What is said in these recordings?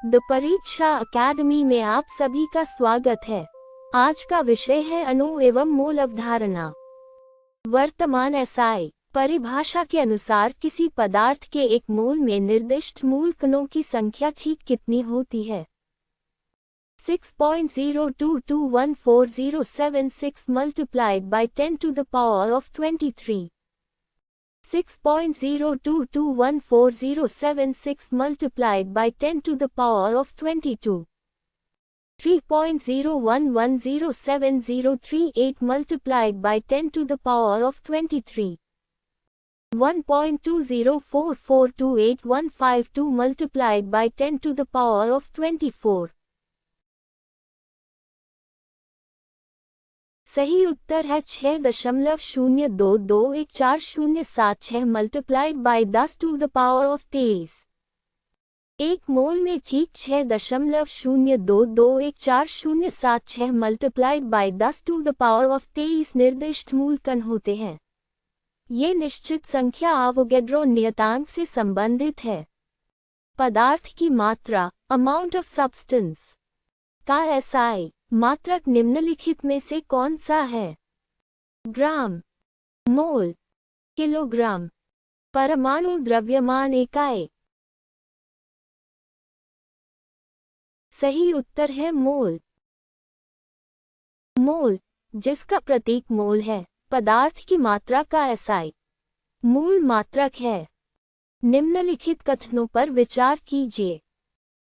The परीक्षा academy में आप सभी का स्वागत है। आज का विषय है अणु एवं मोल अवधारणा। वर्तमान एसआई परिभाषा के अनुसार किसी पदार्थ के एक मोल में निर्दिष्ट मूल कणों की संख्या ठीक कितनी होती है? 6.02214076 multiplied by 10 to the power of 23. 6.02214076 multiplied by 10 to the power of 22. 3.01107038 multiplied by 10 to the power of 23. 1.204428152 multiplied by 10 to the power of 24. सही उत्तर है 6.0221407 multiplied by 10 to the power of 23। एक मोल में ठीक 6.0221407 multiplied by 10 to the power of 23 निर्दिष्ट मूल कण होते हैं। ये निश्चित संख्या आवोगैड्रो नियतांक से संबंधित है। पदार्थ की मात्रा अमाउंट ऑफ सब्सटेंस का एसआई मात्रक निम्नलिखित में से कौन सा है? ग्राम, मोल, किलोग्राम। परमाणु द्रव्यमान इकाई। सही उत्तर है मोल। मोल, जिसका प्रतीक मोल है, पदार्थ की मात्रा का एसआई मूल मात्रक है। निम्नलिखित कथनों पर विचार कीजिए।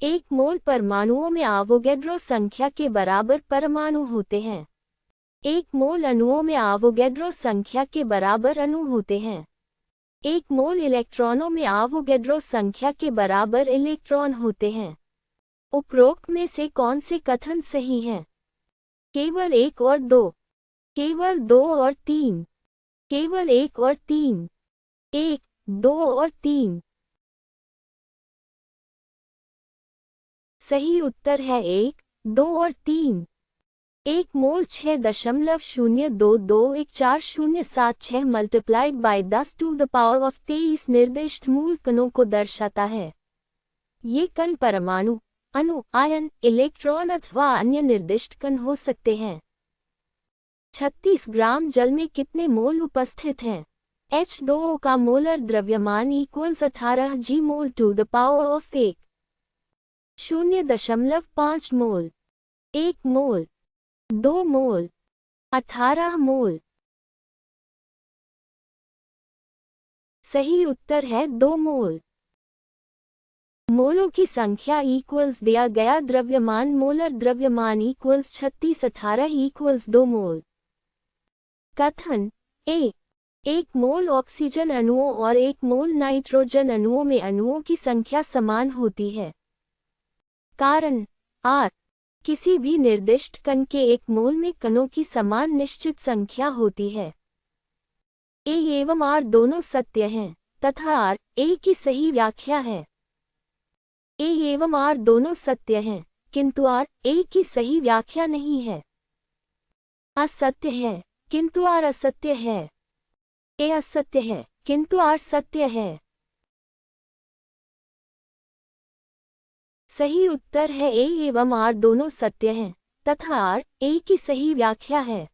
एक मोल परमाणुओं में आवोगैड्रो संख्या के बराबर परमाणु होते हैं। एक मोल अणुओं में आवोगैड्रो संख्या के बराबर अणु होते हैं। एक मोल इलेक्ट्रॉनों में आवोगैड्रो संख्या के बराबर इलेक्ट्रॉन होते हैं। उपरोक्त में से कौन से कथन सही हैं? केवल 1 और 2, केवल 2 और 3, केवल 1 और 3, 1, 2 और 3। सही उत्तर है 1, 2 और 3। एक mole 6.0221407 multiplied by 10 to the power of 23 निर्दिष्ट मूल कणों को दर्शाता है। ये कण परमाणु, अणु, आयन, इलेक्ट्रॉन अथवा अन्य निर्दिष्ट कण हो सकते हैं। 36 ग्राम जल में कितने मोल उपस्थित हैं? H2O का मोलर द्रव्यमान equals 18 g mole to the power of 1। 0.5 mole, 1 mole, 2 mole, 18 mole. सही उत्तर है 2 मोल। मोलों की संख्या इक्वल्स दिया गया द्रव्यमान मोलर द्रव्यमान इक्वल्स 36 18 इक्वल्स 2 मोल। कथन ए, 1 मोल ऑक्सीजन अणुओं और 1 मोल नाइट्रोजन अणुओं में अणुओं की संख्या समान होती है। कारण आर, किसी भी निर्दिष्ट कण के एक मोल में कणों की समान निश्चित संख्या होती है। ए एवं आर दोनों सत्य हैं तथा आर ए की सही व्याख्या है। ए एवं आर दोनों सत्य हैं किंतु आर ए की सही व्याख्या नहीं है। असत्य है किंतु आर असत्य है। ए असत्य है किंतु आर सत्य है। सही उत्तर है ए एवं आर दोनों सत्य हैं तथा आर ए की सही व्याख्या है।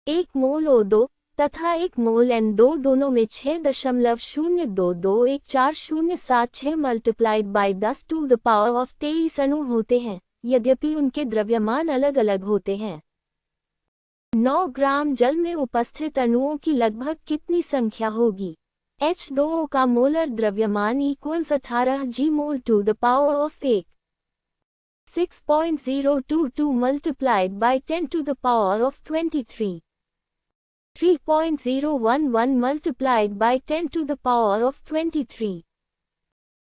1 मोल O2 तथा 1 मोल N2 दोनों में 6.0221407 multiplied by 10 to the power of 23 अणु होते हैं, यद्यपि उनके द्रव्यमान अलग अलग होते हैं। 9 ग्राम जल में उपस्थित अणुओं की लगभग कितनी संख्या होगी? H2O का मोलर द्रव्यमान equals 18 g mole to the power of 1। 6.022 multiplied by 10 to the power of 23। 3.011 multiplied by 10 to the power of 23।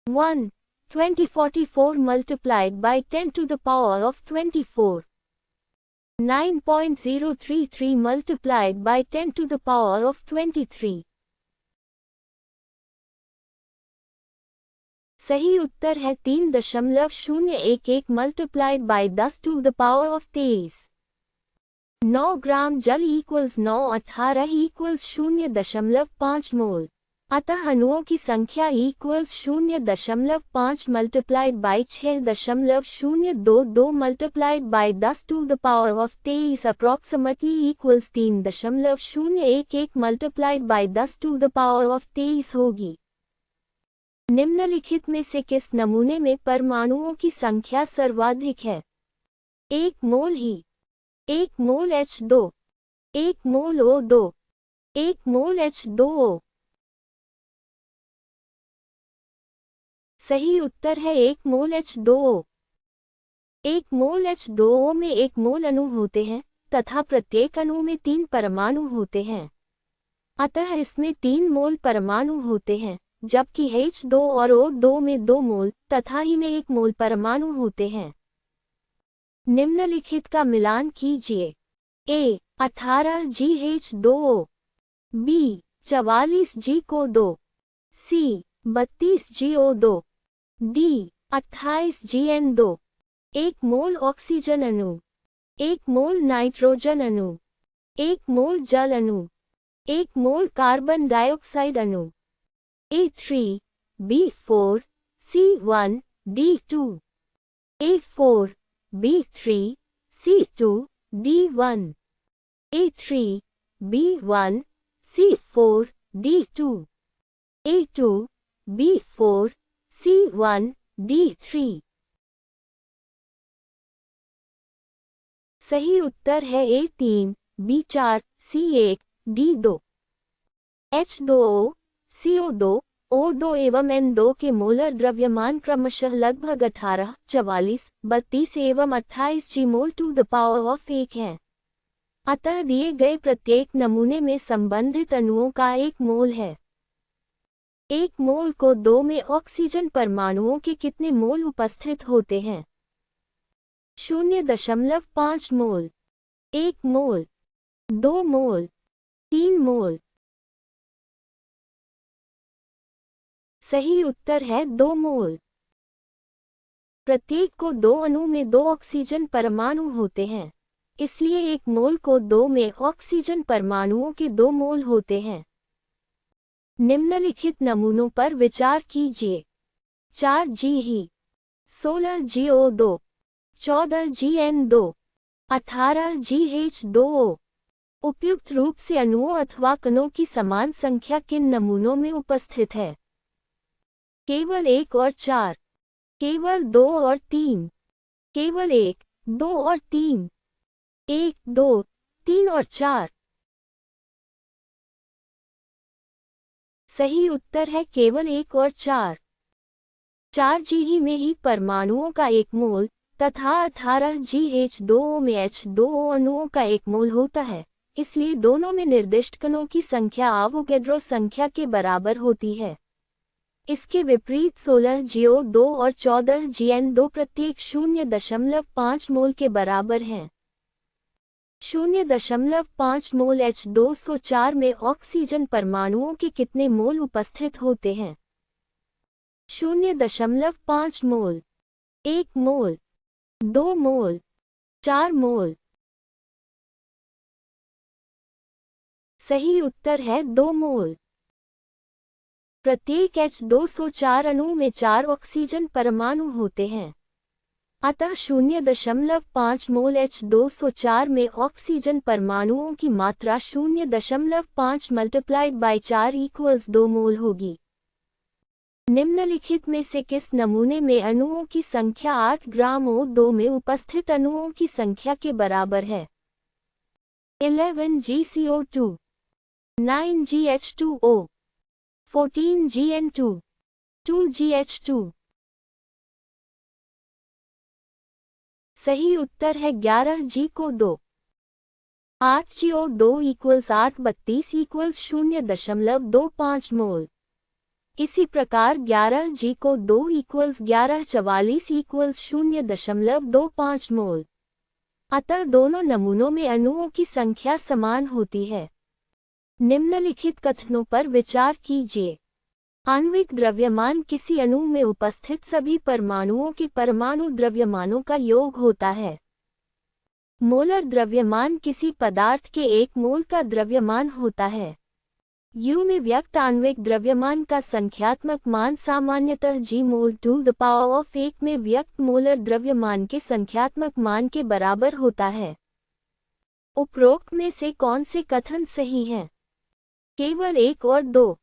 1. 2044 multiplied by 10 to the power of 24। 9.033 multiplied by 10 to the power of 23। सही उत्तर है 3.011 multiplied by 10 to the power of 23। 9 gram जल equals 9 18 equals 0.5 मोल। अतः अणुओं की संख्या equals 0.5 multiplied by 6.022 multiplied by 10 to the power of 23 approximately equals 3.011 multiplied by 10 to the power of 23 होगी। निम्नलिखित में से किस नमूने में परमाणुओं की संख्या सर्वाधिक है? 1 मोल ही, 1 मोल H2, 1 मोल O2, 1 मोल H2O। सही उत्तर है 1 मोल H2O। 1 मोल H2O में 1 मोल अणु होते हैं तथा प्रत्येक अणु में 3 परमाणु होते हैं। अतः इसमें 3 मोल परमाणु होते हैं, जबकि H2 और O2 में 2 मोल तथा ही में 1 मोल परमाणु होते हैं। निम्नलिखित का मिलान कीजिए। A 18 GH2O, B 44 G2O, C 32 GO2, D 28 GN2। 1 mole oxygen अणु, 1 मोल नाइट्रोजन अणु, 1 मोल जल अणु, 1 मोल कार्बन डाइऑक्साइड अणु। A3 B4 C1 D2, A4 B3 C2 D1, A3 B1 C4 D2, A2 B4 C1 D3। सही उत्तर है A3 B4 C1 D2। H2O, CO2, O2 एवं N2 के मोलर द्रव्यमान क्रमशः लगभग 18, 44, 32 एवं 28 जी मोल टू द पावर ऑफ 1 हैं। अतः दिए गए प्रत्येक नमूने में संबंधित अणुओं का 1 मोल है। 1 मोल को 2 में ऑक्सीजन परमाणुओं के कितने मोल उपस्थित होते हैं? 0.5 मोल, 1 मोल, 2 मोल, 3 मोल। सही उत्तर है 2 मोल। प्रत्येक को 2 अणु में 2 ऑक्सीजन परमाणु होते हैं, इसलिए 1 मोल को 2 में ऑक्सीजन परमाणुओं के 2 मोल होते हैं। निम्नलिखित नमूनों पर विचार कीजिए। 4 G ही, 16 GO2, 14 GN2, 18 GH2O। उपयुक्त रूप से अणुओं अथवा कणों की समान संख्या किन नमूनों में उपस्थित है? केवल 1 और 4, केवल 2 और 3, केवल 1, 2 और 3, 1, 2, 3 और 4। सही उत्तर है केवल 1 और 4। 4 G ही में ही परमाणुओं का 1 मोल तथा 18 GH2O में H2O अणुओं का 1 मोल होता है, इसलिए दोनों में निर्दिष्ट कणों की संख्या आवोगैड्रो संख्या के बराबर होती है। इसके विपरीत 16 GO2 और 14 GN2 प्रत्येक 0.5 मोल के बराबर हैं। 0.5 मोल H2SO4 में ऑक्सीजन परमाणुओं के कितने मोल उपस्थित होते हैं? 0.5 मोल, 1 मोल, 2 मोल, 4 मोल। सही उत्तर है 2 मोल। प्रत्येक H2SO4 अणु में 4 ऑक्सीजन परमाणु होते हैं, अतः 0.5 मोल H2SO4 में ऑक्सीजन परमाणुओं की मात्रा 0.5 मल्टीप्लाइड बाई 4 इक्वल्स 2 मोल होगी। निम्नलिखित में से किस नमूने में अणुओं की संख्या 8 ग्राम O2 में उपस्थित अणुओं की संख्या के बराबर है? 11 GCO2, 9 GH2O, 14 GN2, 2 GH2। सही उत्तर है 11 G2O। 8 GO2 इक्वल्स 8 32 इक्वल्स 0.25 मोल। इसी प्रकार 11 G2O इक्वल्स 11 44 इक्वल्स 0.25 मोल। अतः दोनों नमूनों में अणुओं की संख्या समान होती है। निम्नलिखित कथनों पर विचार कीजिए। आणविक द्रव्यमान किसी अणु में उपस्थित सभी परमाणुओं के परमाणु द्रव्यमानों का योग होता है। मोलर द्रव्यमान किसी पदार्थ के 1 मोल का द्रव्यमान होता है। U में व्यक्त आणविक द्रव्यमान का संख्यात्मक मान सामान्यतः G mole to the power of 1 में व्यक्त मोलर द्रव्यमान के संख्यात्मक मान के बराबर होता है। उपरोक्त में से कौन से कथन सही हैं? केवल 1 और 2,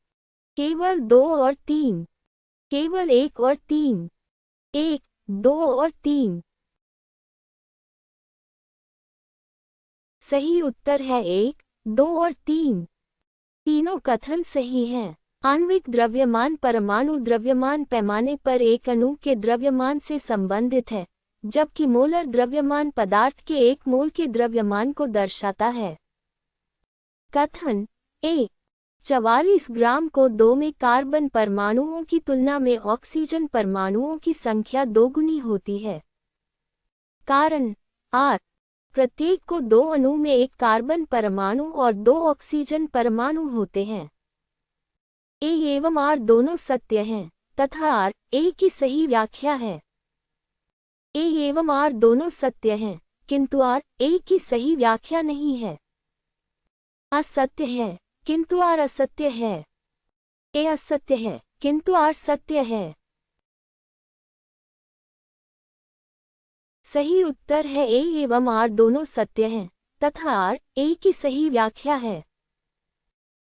केवल 2 और 3, केवल 1 और 3, 1, 2 और 3। सही उत्तर है 1, 2 और 3। तीनों कथन सही हैं। आणविक द्रव्यमान परमाणु द्रव्यमान पैमाने पर एक अणु के द्रव्यमान से संबंधित है, जबकि मोलर द्रव्यमान पदार्थ के 1 मोल के द्रव्यमान को दर्शाता है। कथन ए 44 ग्राम को 2 में कार्बन परमाणुओं की तुलना में ऑक्सीजन परमाणुओं की संख्या 2 गुनी होती है। कारण आर प्रत्येक को 2 अणु में 1 कार्बन परमाणु और 2 ऑक्सीजन परमाणु होते हैं। ए एवं आर दोनों सत्य हैं तथा आर ए की सही व्याख्या है। ए एवं आर दोनों सत्य हैं, किंतु आर ए की सही व्याख्या नहीं है। असत्य है किंतु आर असत्य है। ए असत्य है किंतु आर सत्य है। सही उत्तर है ए एवं आर दोनों सत्य हैं तथा आर ए की सही व्याख्या है।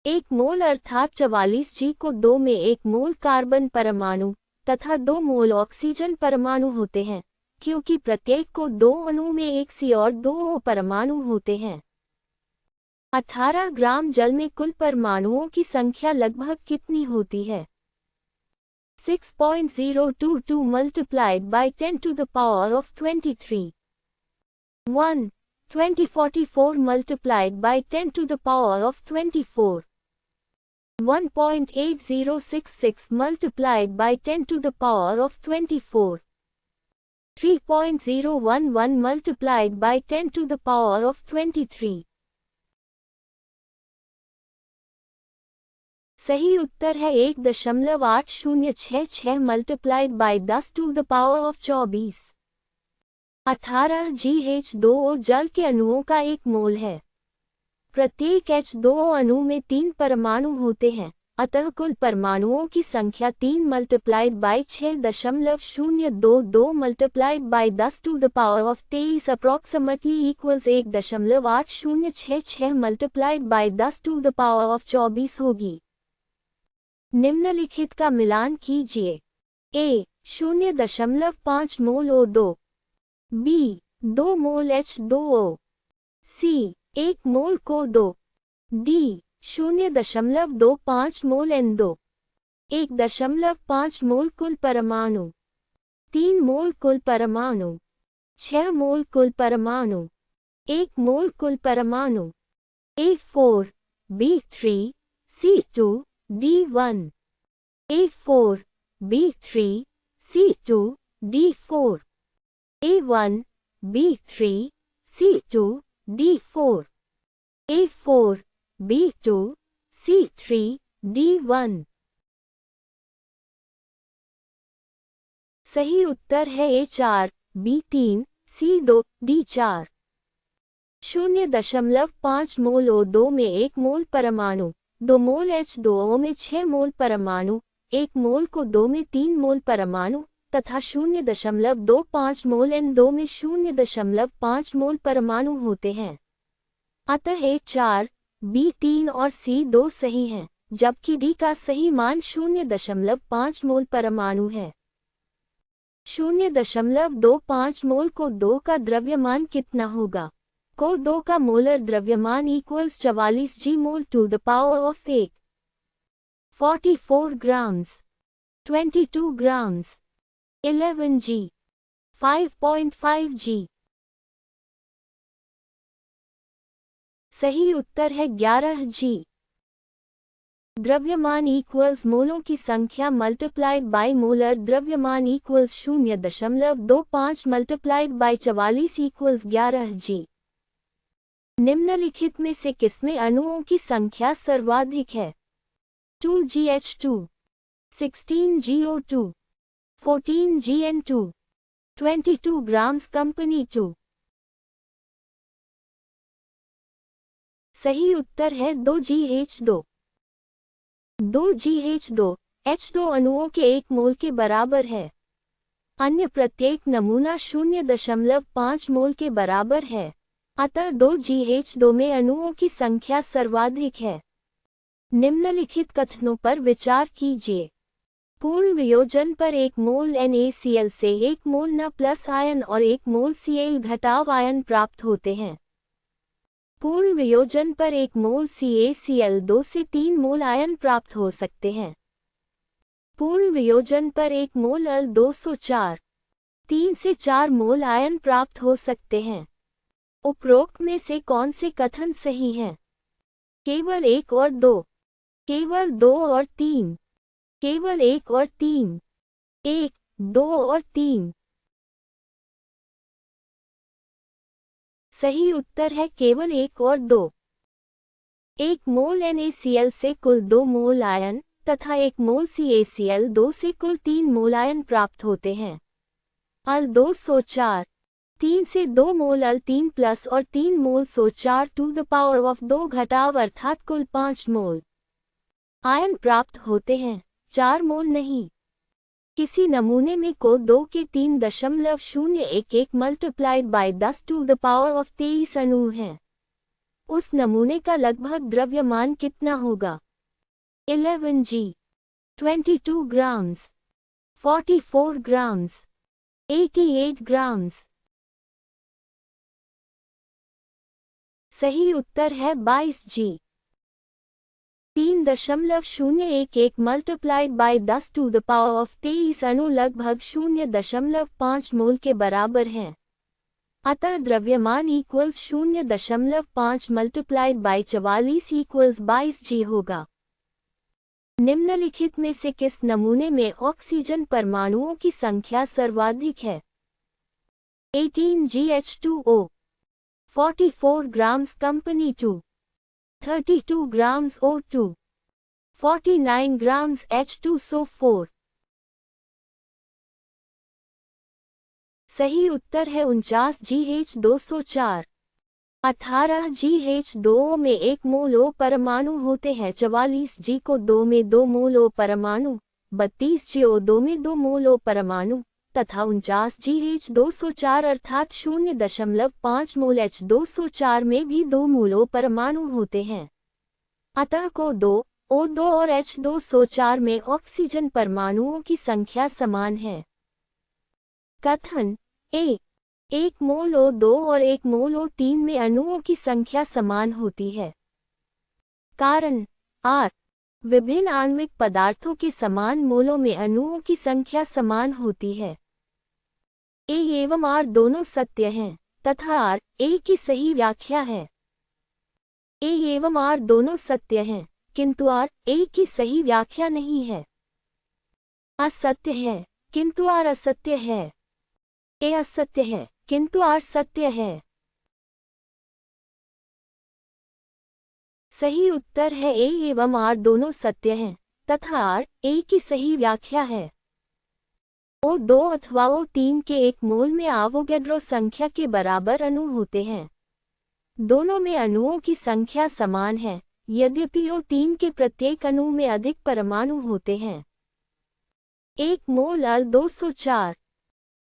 1 मोल अर्थात 44 G को 2 में 1 मोल कार्बन परमाणु तथा 2 मोल ऑक्सीजन परमाणु होते हैं, क्योंकि प्रत्येक को 2 अणु में 1 C और 2 O परमाणु होते हैं। 18 ग्राम जल में कुल परमाणुओं की संख्या लगभग कितनी होती है? 6.022 multiplied by 10 to the power of 23. 1. 2044 multiplied by 10 to the power of 24. 1.8066 multiplied by 10 to the power of 24. 3.011 multiplied by 10 to the power of 23. सही उत्तर है 1.806 multiplied by 10 to the power of 24। 18 GH2O जल के अणुओं का 1 मोल है। प्रत्येक H2O अणु में 3 परमाणु होते हैं, अतः कुल परमाणुओं की संख्या 3 multiplied by 6.022 multiplied by 10 to the power of 23 approximately equals 1.8066 multiplied by 10 to the power of 24 होगी। निम्नलिखित का मिलान कीजिए। ए 0.5 मोल O2, बी 2 मोल H2O, सी 1 मोल CO2, डी 0.25 मोल N2, 1.5 मोल कुल परमाणु, 3 मोल कुल परमाणु, 6 मोल कुल परमाणु, 1 मोल कुल परमाणु। A4, B3, C2, D1, A4, B3, C2, D4, A1, B3, C2, D4, A4, B2, C3, D1। सही उत्तर है A4, B3, C2, D4। 0.5 मोल O2 में 1 मोल परमाणु, 2 मोल H2O में 6 मोल परमाणु, 1 मोल CO2 में 3 मोल परमाणु तथा 0.25 मोल N2 में 0.5 मोल परमाणु होते हैं। अतः A4, B3 और C2 सही हैं, जबकि D का सही मान 0.5 मोल परमाणु है। 0.25 मोल CO2 का द्रव्यमान कितना होगा? CO2 का मोलर द्रव्यमान equals 44 G mole to the power of 1, 44 grams, 22 grams, 11 G, 5.5 G। सही उत्तर है 11 G। द्रव्यमान इक्वल्स मोलों की संख्या मल्टीप्लाइड बाय मोलर द्रव्यमान equals 0.25 multiplied by 44 equals 11 G। निम्नलिखित में से किसमें अणुओं की संख्या सर्वाधिक है? 2GH2, 16GO2, 14GN2, 22 grams company 2। सही उत्तर है 2GH2। 2GH2 H2 अणुओं के 1 मोल के बराबर है। अन्य प्रत्येक नमूना 0.5 मोल के बराबर है। अतः 2GH2 में अणुओं की संख्या सर्वाधिक है। निम्नलिखित कथनों पर विचार कीजिए। पूर्ण वियोजन पर 1 मोल NaCl से 1 मोल Na प्लस आयन और 1 मोल Cl घटाव आयन प्राप्त होते हैं। पूर्ण वियोजन पर 1 मोल CaCl2 से 3 मोल आयन प्राप्त हो सकते हैं। पूर्ण वियोजन पर 1 मोल Al204 3 से 4 मोल आयन प्राप्त हो सकते हैं। उपरोक्त में से कौन से कथन सही हैं? केवल 1 और 2, केवल 2 और 3, केवल 1 और 3, 1, 2 और 3। सही उत्तर है केवल 1 और 2। 1 मोल NaCl से कुल 2 मोल आयन तथा 1 मोल CaCl2 से कुल 3 मोल आयन प्राप्त होते हैं। Al204 3 से 2 मोल Al3 प्लस और 3 mole SO4 to the power of 2 घटाव अर्थात कुल 5 मोल आयन प्राप्त होते हैं, 4 मोल नहीं। किसी नमूने में को 2 के 3.011 multiplied by 10 to the power of 23 अणु हैं। उस नमूने का लगभग द्रव्यमान कितना होगा? 11g 22 grams 44 grams 88 grams. सही उत्तर है 22g। 3.011 multiplied by 10 to the power of 23 अणु लगभग 0.5 मोल के बराबर हैं। अतः द्रव्यमान equals 0.5 multiplied by 44 equals 22g होगा। निम्नलिखित में से किस नमूने में ऑक्सीजन परमाणुओं की संख्या सर्वाधिक है? 18GH2O 44 grams company 2, 32 grams O2, 49 grams H2SO4। सही उत्तर है 49GH204। 18GH2O में 1 मोल O परमाणु होते हैं। 44G को 2 में 2 मोल O परमाणु, 32GO2 में 2 मोल O परमाणु तथा 49GH204 अर्थात 0.5 मोल H2SO4 में भी 2 मोल O परमाणु होते हैं। अतः को 2, O2 और H2SO4 में ऑक्सीजन परमाणुओं की संख्या समान है। कथन ए 1 मोल O2 और 1 मोल O3 में अणुओं की संख्या समान होती है। कारण R विभिन्न आणविक पदार्थों के समान मोलों में अणुओं की संख्या समान होती है। A एवं R दोनों सत्य हैं तथा R A की सही व्याख्या है। A एवं R दोनों सत्य हैं किंतु R A की सही व्याख्या नहीं है। असत्य है किंतु R असत्य है। A असत्य है किंतु R सत्य है। सही उत्तर है A एवं R दोनों सत्य हैं तथा R A की सही व्याख्या है। O2 अथवा O3 के 1 मोल में आवोगैड्रो संख्या के बराबर अणु होते हैं। दोनों में अणुओं की संख्या समान है, यद्यपि O3 के प्रत्येक अणु में अधिक परमाणु होते हैं। 1 मोल Al204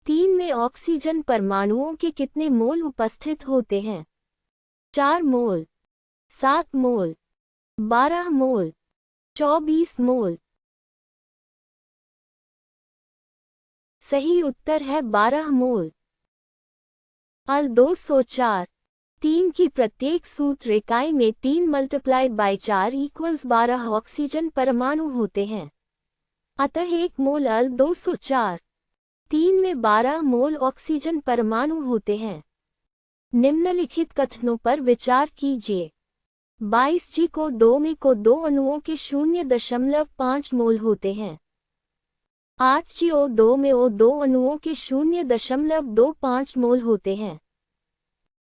3 में ऑक्सीजन परमाणुओं के कितने मोल उपस्थित होते हैं? 4 मोल, 7 मोल, 12 मोल, 24 मोल। सही उत्तर है 12 मोल। Al204 3 की प्रत्येक सूत्र इकाई में 3 मल्टीप्लाइड बाय 4 इक्वल्स 12 ऑक्सीजन परमाणु होते हैं। अतः 1 मोल Al204 3 में 12 मोल ऑक्सीजन परमाणु होते हैं। निम्नलिखित कथनों पर विचार कीजिए। 22G को 2 में को 2 अणुओं के 0.5 मोल होते हैं। 8GO2 में O2 अणुओं के 0.25 मोल होते हैं।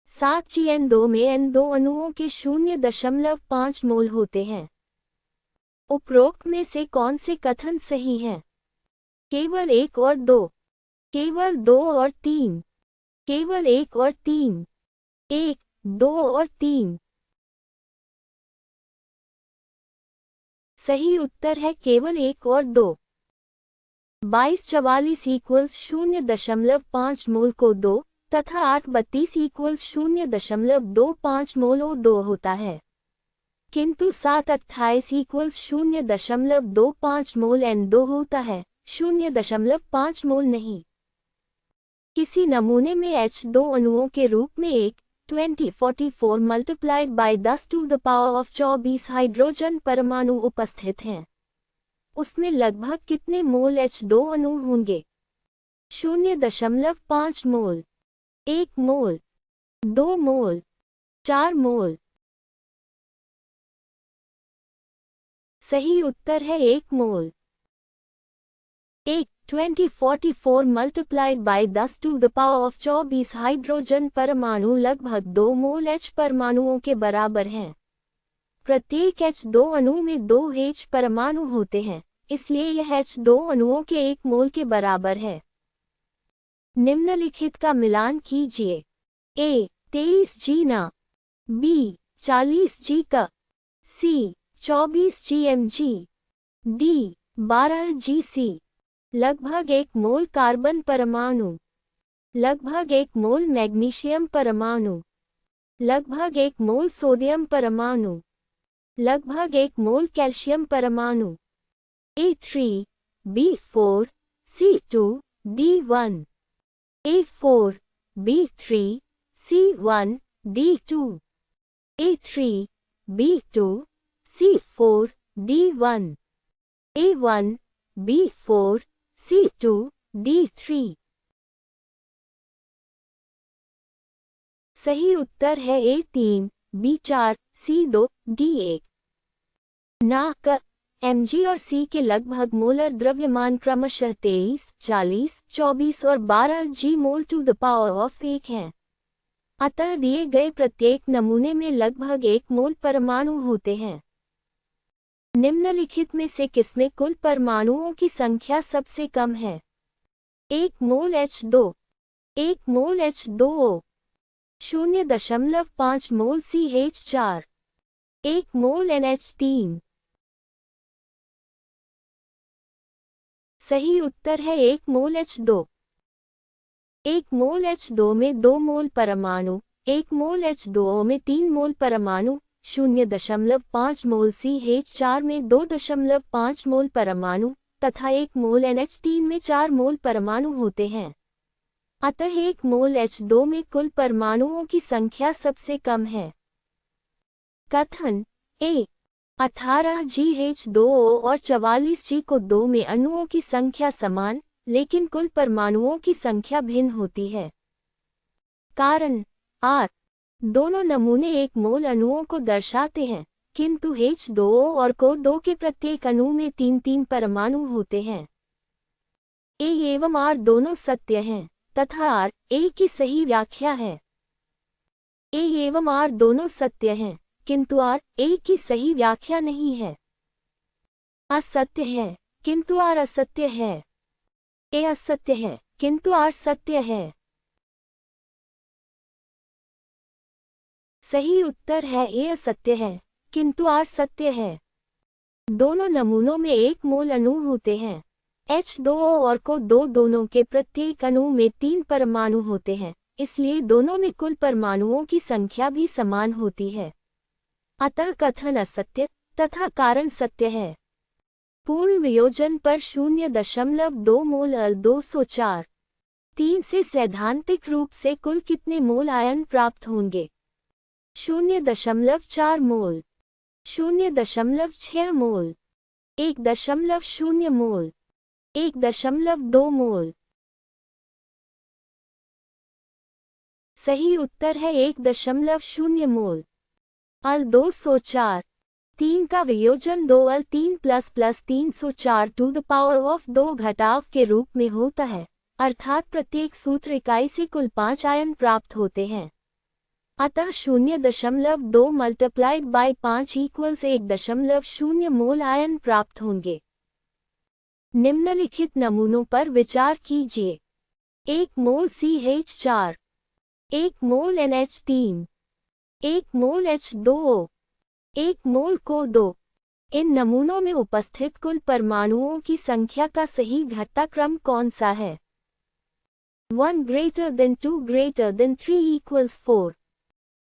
7GN2 में N2 अणुओं के 0.5 मोल होते हैं। उपरोक्त में से कौन से कथन सही हैं? केवल 1 और 2, केवल 2 और 3, केवल 1 और 3, 1, 2 और 3। सही उत्तर है केवल 1 और 2। 2244 इक्वल्स 0.5 मोल को 2 तथा 832 इक्वल्स 0.25 मोल ओ 2 होता है, किंतु 728 इक्वल्स 0.25 मोल N2 होता है, 0.5 मोल नहीं। किसी नमूने में H2 अणुओं के रूप में एक 2044 मल्टीप्लाइड बाय 10⁴ हाइड्रोजन परमाणु उपस्थित हैं। उसमें लगभग कितने मोल H2 अणु होंगे? 0.5 मोल, 1 मोल, 2 मोल, 4 मोल। सही उत्तर है 1 मोल। एक 2044 मल्टीप्लाइड बाय 10⁴ हाइड्रोजन परमाणु लगभग 2 मोल H परमाणुओं के बराबर हैं। प्रत्येक H2 अणु में 2 H परमाणु होते हैं, इसलिए यह H2 अणुओं के 1 मोल के बराबर है। निम्नलिखित का मिलान कीजिए। A 23 G ना, B 40 G का, C 24 GmG, D 12 GC। लगभग 1 मोल कार्बन परमाणु, लगभग 1 मोल मैग्नीशियम परमाणु, लगभग 1 मोल सोडियम परमाणु, लगभग 1 मोल कैल्शियम परमाणु। A3 B4 C2 D1, A4 B3 C1 D2, A3 B2 C4 D1, A1 B4 C2 D3। सही उत्तर है A3 B4 C2 D1। ना क Mg और C के लगभग मोलर द्रव्यमान क्रमशः 23, 40, 24 और 12 G mole to the power of 1 हैं। अतः दिए गए प्रत्येक नमूने में लगभग 1 मोल परमाणु होते हैं। निम्नलिखित में से किसमें कुल परमाणुओं की संख्या सबसे कम है? 1 मोल H2, 1 मोल H2O, 0.5 मोल CH4, 1 मोल NH3। सही उत्तर है 1 मोल H2। 1 मोल H2 में 2 मोल परमाणु, 1 मोल H2O में 3 मोल परमाणु, 0.5 मोल CH4 में 2.5 मोल परमाणु तथा 1 मोल NH3 में 4 मोल परमाणु होते हैं। अतः 1 मोल H2 में कुल परमाणुओं की संख्या सबसे कम है। कथन A 18 GH2O और 44 G को 2 में अणुओं की संख्या समान, लेकिन कुल परमाणुओं की संख्या भिन्न होती है। कारण R दोनों नमूने 1 मोल अणुओं को दर्शाते हैं, किंतु H2O और CO2 के प्रत्येक अणु में 3-3 परमाणु होते हैं। A एवं R दोनों सत्य हैं, तथा R A की सही व्याख्या है। A एवं R दोनों सत्य हैं, किंतु R A की सही व्याख्या नहीं है। असत्य है, किंतु R असत्य है। A असत्य है, किंतु R सत्य है। सही उत्तर है A असत्य है, किंतु R सत्य है। दोनों नमूनों में 1 मोल अणु होते हैं। H2O और CO2 दोनों के प्रत्येक अणु में 3 परमाणु होते हैं, इसलिए दोनों में कुल परमाणुओं की संख्या भी समान होती है। अतः कथन असत्य तथा कारण सत्य है। पूर्ण वियोजन पर 0.2 मोल Al204 3 से सैद्धांतिक रूप से कुल कितने मोल आयन प्राप्त होंगे? 0.4 मोल, 0.6 मोल, 1.0 मोल, 1.2 मोल। सही उत्तर है 1.0 मोल। Al204 3 का वियोजन 2 Al3 ++ 304 to the power of 2 घटाव के रूप में होता है, अर्थात प्रत्येक सूत्र इकाई से कुल 5 आयन प्राप्त होते हैं। अतः 0.2 multiplied by 5 equals 1.0 mole ion प्राप्त होंगे। निम्नलिखित नमूनों पर विचार कीजिए। 1 मोल CH4, 1 मोल NH3, 1 मोल H2O, 1 मोल CO2, इन नमूनों में उपस्थित कुल परमाणुओं की संख्या का सही घटता क्रम कौन सा है? 1 greater than 2 greater than 3 equals 4.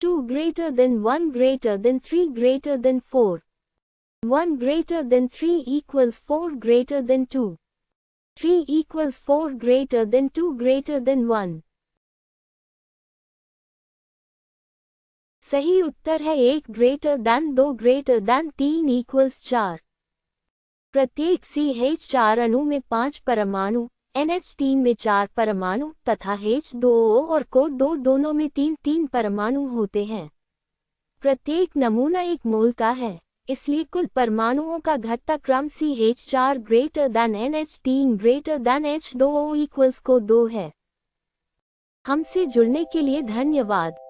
2 greater than 1 greater than 3 greater than 4. 1 greater than 3 equals 4 greater than 2. 3 equals 4 greater than 2 greater than 1. सही उत्तर है 1 greater than 2 greater than 3 equals 4. प्रत्येक CH4 अणु में 5 परमाणु, NH3 में 4 परमाणु तथा H2O और CO2 दोनों में 3-3 परमाणु होते हैं। प्रत्येक नमूना 1 मोल का है, इसलिए कुल परमाणुओं का घटता क्रम CH4 greater than NH3 greater than H2O equals CO2 है। हमसे जुड़ने के लिए धन्यवाद।